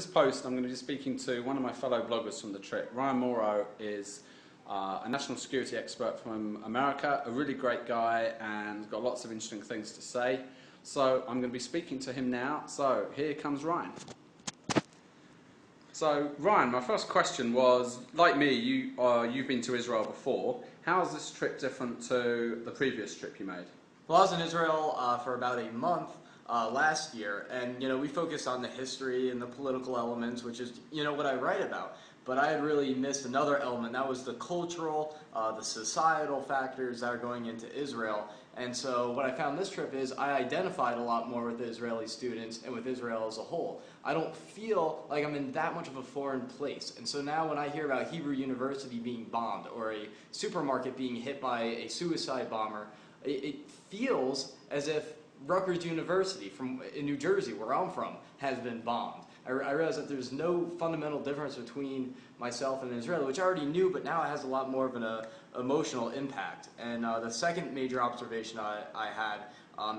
this post, I'm going to be speaking to one of my fellow bloggers from the trip. Ryan Morrow is a national security expert from America, a really great guy and got lots of interesting things to say. So I'm going to be speaking to him now. So here comes Ryan. So Ryan, my first question was, like me, you've been to Israel before. How is this trip different to the previous trip you made? Well, I was in Israel for about a month last year, and we focused on the history and the political elements, which is what I write about. But I had really missed another element. That was the cultural, the societal factors that are going into Israel. And so what I found this trip is I identified a lot more with the Israeli students and with Israel as a whole. I don't feel like I'm in that much of a foreign place. And so now when I hear about Hebrew University being bombed or a supermarket being hit by a suicide bomber, it feels as if Rutgers University in New Jersey, where I'm from, has been bombed. I realize that there's no fundamental difference between myself and Israel, which I already knew, but now it has a lot more of an emotional impact. And the second major observation I had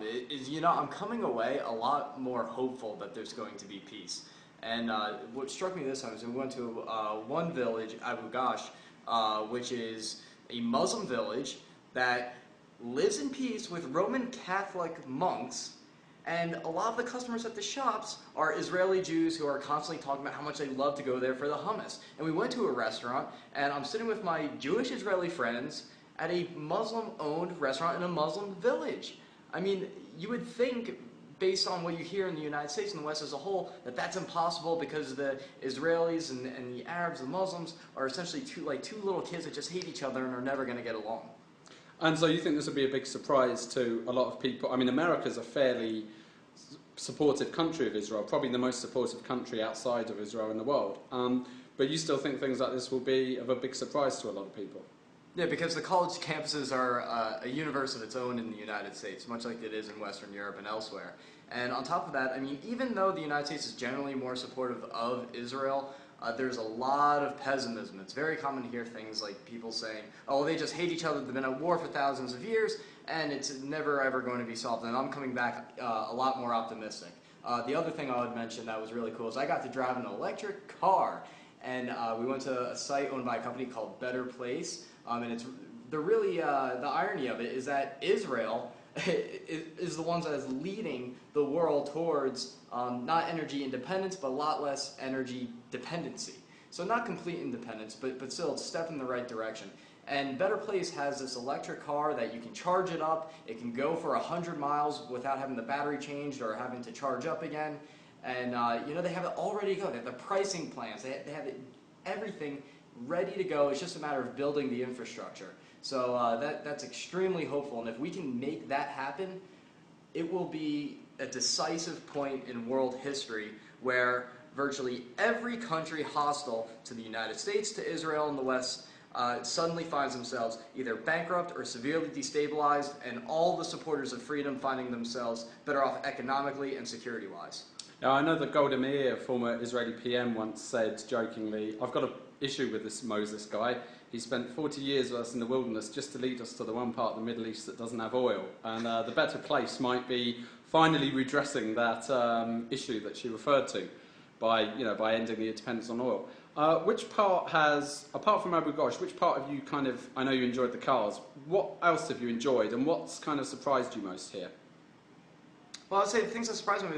is, I'm coming away a lot more hopeful that there's going to be peace. And what struck me this time is we went to one village, Abu Ghosh, which is a Muslim village that lives in peace with Roman Catholic monks, and a lot of the customers at the shops are Israeli Jews who are constantly talking about how much they love to go there for the hummus. And we went to a restaurant, and I'm sitting with my Jewish Israeli friends at a Muslim-owned restaurant in a Muslim village. I mean, you would think, based on what you hear in the United States and the West as a whole, that that's impossible because the Israelis and the Arabs, the Muslims, are essentially two little kids that just hate each other and are never going to get along. And so you think this would be a big surprise to a lot of people? I mean, America's a fairly supportive country of Israel, probably the most supportive country outside of Israel in the world. But you still think things like this will be of a big surprise to a lot of people? Yeah, because the college campuses are a universe of its own in the United States, much like it is in Western Europe and elsewhere. And on top of that, I mean, even though the United States is generally more supportive of Israel, there's a lot of pessimism. It's very common to hear things like people saying, oh, they just hate each other, they've been at war for thousands of years, and it's never ever going to be solved. And I'm coming back a lot more optimistic. The other thing I would mention that was really cool is I got to drive an electric car, and we went to a site owned by a company called Better Place, and it's the irony of it is that Israel is the ones that is leading the world towards not energy independence, but a lot less energy dependency. So not complete independence, but still a step in the right direction. And Better Place has this electric car that you can charge it up. It can go for 100 miles without having the battery changed or having to charge up again. And they have it all ready to go. They have the pricing plans. They have everything ready to go. It's just a matter of building the infrastructure. So that's extremely hopeful, and if we can make that happen, it will be a decisive point in world history where virtually every country hostile to the United States, to Israel, and the West suddenly finds themselves either bankrupt or severely destabilized, and all the supporters of freedom finding themselves better off economically and security-wise. Now, I know that Golda Meir, former Israeli PM, once said jokingly, I've got an issue with this Moses guy. He spent 40 years with us in the wilderness just to lead us to the one part of the Middle East that doesn't have oil. And the Better Place might be finally redressing that issue that she referred to by ending the dependence on oil. Which part has, apart from Abu Ghosh, which part have you I know you enjoyed the cars, what else have you enjoyed and what's kind of surprised you most here? Well, I'd say the things that surprised me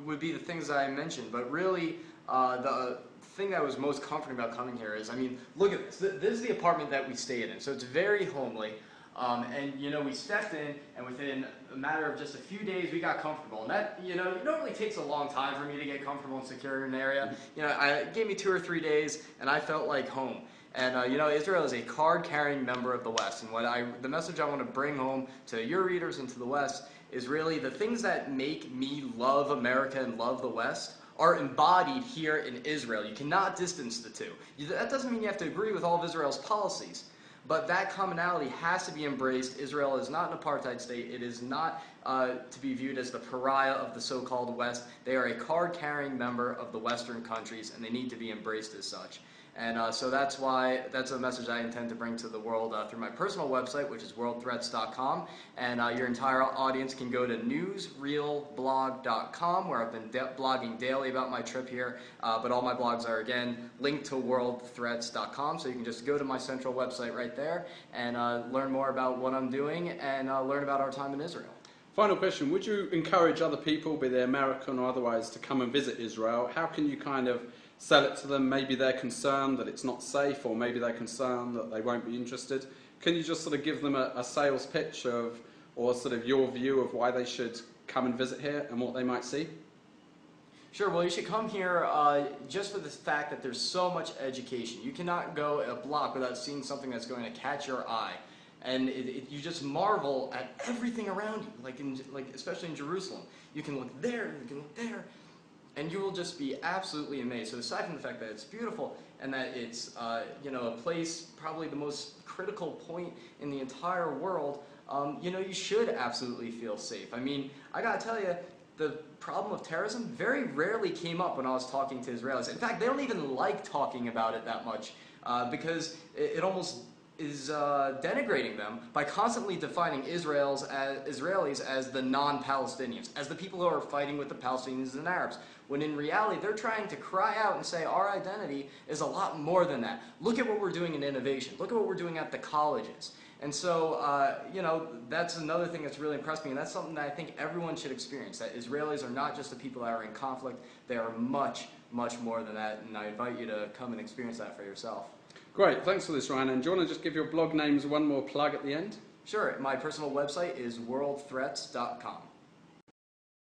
would be the things that I mentioned, but really the thing that was most comforting about coming here is, I mean, look at this. This is the apartment that we stayed in, so it's very homely. And we stepped in, and within a matter of just a few days, we got comfortable. And that, it normally takes a long time for me to get comfortable and secure in an area. It gave me 2 or 3 days, and I felt like home. And Israel is a card-carrying member of the West. And the message I want to bring home to your readers and to the West is really the things that make me love America and love the West are embodied here in Israel. You cannot distance the two. That doesn't mean you have to agree with all of Israel's policies, but that commonality has to be embraced. Israel is not an apartheid state. It is not to be viewed as the pariah of the so-called West. They are a card-carrying member of the Western countries, and they need to be embraced as such. And so that's a message I intend to bring to the world through my personal website, which is worldthreats.com. And your entire audience can go to newsreelblog.com, where I've been blogging daily about my trip here. But all my blogs are, again, linked to worldthreats.com. So you can just go to my central website right there and learn more about what I'm doing and learn about our time in Israel. Final question, would you encourage other people, be they American or otherwise, to come and visit Israel? How can you kind of sell it to them? Maybe they're concerned that it's not safe, or maybe they're concerned that they won't be interested. Can you just sort of give them a sales pitch of, or sort of your view of why they should come and visit here and what they might see? Sure, well, you should come here just for the fact that there's so much education. You cannot go a block without seeing something that's going to catch your eye. And you just marvel at everything around you, especially in Jerusalem. You can look there, and you can look there, and you will just be absolutely amazed. So aside from the fact that it's beautiful and that it's a place, probably the most critical point in the entire world, you should absolutely feel safe. I mean, I gotta tell you, the problem of terrorism very rarely came up when I was talking to Israelis. In fact, they don't even like talking about it that much because it almost is denigrating them by constantly defining Israelis as the non-Palestinians, as the people who are fighting with the Palestinians and Arabs, when in reality they're trying to cry out and say our identity is a lot more than that. Look at what we're doing in innovation. Look at what we're doing at the colleges. And so, that's another thing that's really impressed me, and that's something that I think everyone should experience, that Israelis are not just the people that are in conflict, they are much, much more than that, and I invite you to come and experience that for yourself. Great, thanks for this, Ryan. And do you want to just give your blog names one more plug at the end? Sure, my personal website is worldthreats.com.